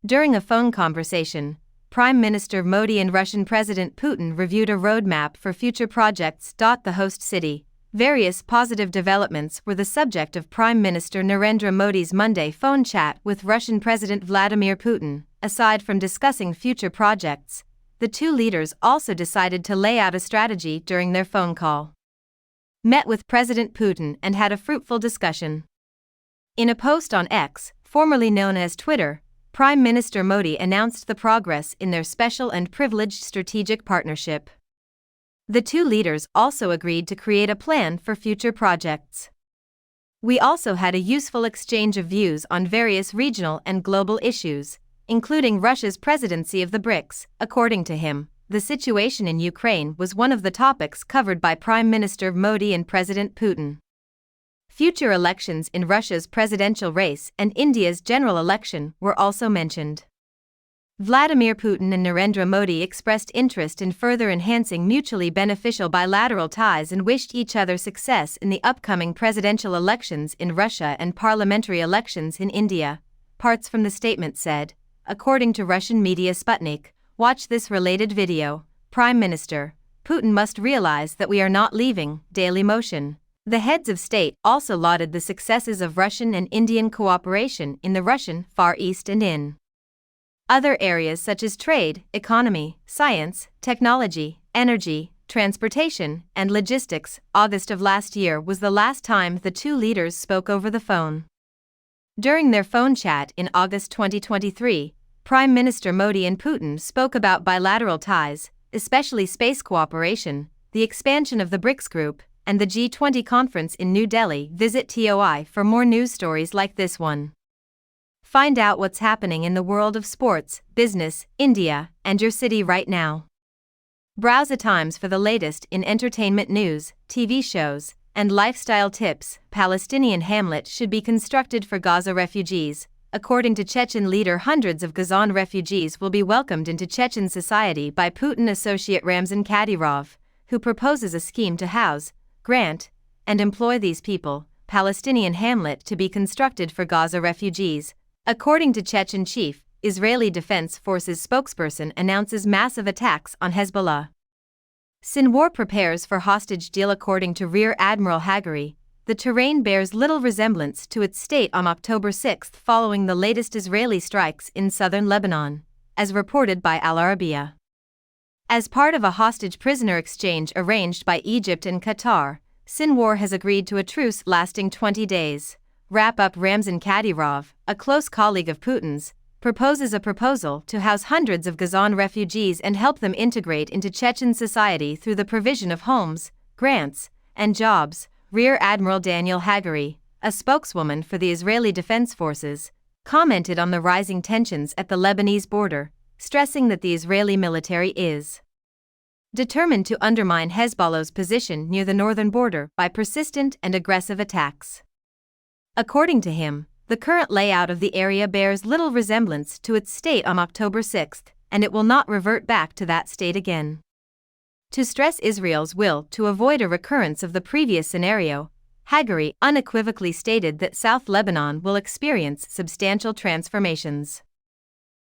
During a phone conversation, Prime Minister Modi and Russian President Putin reviewed a roadmap for future projects. The host city. Various positive developments were the subject of Prime Minister Narendra Modi's Monday phone chat with Russian President Vladimir Putin. Aside from discussing future projects, the two leaders also decided to lay out a strategy during their phone call. Met with President Putin and had a fruitful discussion. In a post on X, formerly known as Twitter, Prime Minister Modi announced the progress in their special and privileged strategic partnership. The two leaders also agreed to create a plan for future projects. We also had a useful exchange of views on various regional and global issues, including Russia's presidency of the BRICS. According to him, the situation in Ukraine was one of the topics covered by Prime Minister Modi and President Putin. Future elections in Russia's presidential race and India's general election were also mentioned. Vladimir Putin and Narendra Modi expressed interest in further enhancing mutually beneficial bilateral ties and wished each other success in the upcoming presidential elections in Russia and parliamentary elections in India, parts from the statement said. According to Russian media Sputnik, watch this related video. Prime Minister Putin must realize that we are not leaving. Daily Motion. The heads of state also lauded the successes of Russian and Indian cooperation in the Russian Far East and in other areas such as trade, economy, science, technology, energy, transportation, and logistics. August of last year was the last time the two leaders spoke over the phone. During their phone chat in August 2023, Prime Minister Modi and Putin spoke about bilateral ties, especially space cooperation, the expansion of the BRICS group, and the G20 conference in New Delhi. Visit TOI for more news stories like this one. Find out what's happening in the world of sports, business, India, and your city right now. Browse the Times for the latest in entertainment news, TV shows, and lifestyle tips. Palestinian hamlet should be constructed for Gaza refugees. According to Chechen leader, hundreds of Gazan refugees will be welcomed into Chechen society by Putin associate Ramzan Kadyrov, who proposes a scheme to house, grant, and employ these people. Palestinian hamlet to be constructed for Gaza refugees. According to Chechen chief, Israeli Defense Forces spokesperson announces massive attacks on Hezbollah. Sinwar prepares for hostage deal. According to Rear Admiral Hagari, the terrain bears little resemblance to its state on October 6 following the latest Israeli strikes in southern Lebanon, as reported by Al Arabiya. As part of a hostage prisoner exchange arranged by Egypt and Qatar, Sinwar has agreed to a truce lasting 20 days. Wrap up. Ramzan Kadyrov, a close colleague of Putin's, proposes a proposal to house hundreds of Gazan refugees and help them integrate into Chechen society through the provision of homes, grants, and jobs. Rear Admiral Daniel Hagari, a spokeswoman for the Israeli Defense Forces, commented on the rising tensions at the Lebanese border, stressing that the Israeli military is determined to undermine Hezbollah's position near the northern border by persistent and aggressive attacks. According to him, the current layout of the area bears little resemblance to its state on October 6, and it will not revert back to that state again. To stress Israel's will to avoid a recurrence of the previous scenario, Hagari unequivocally stated that South Lebanon will experience substantial transformations.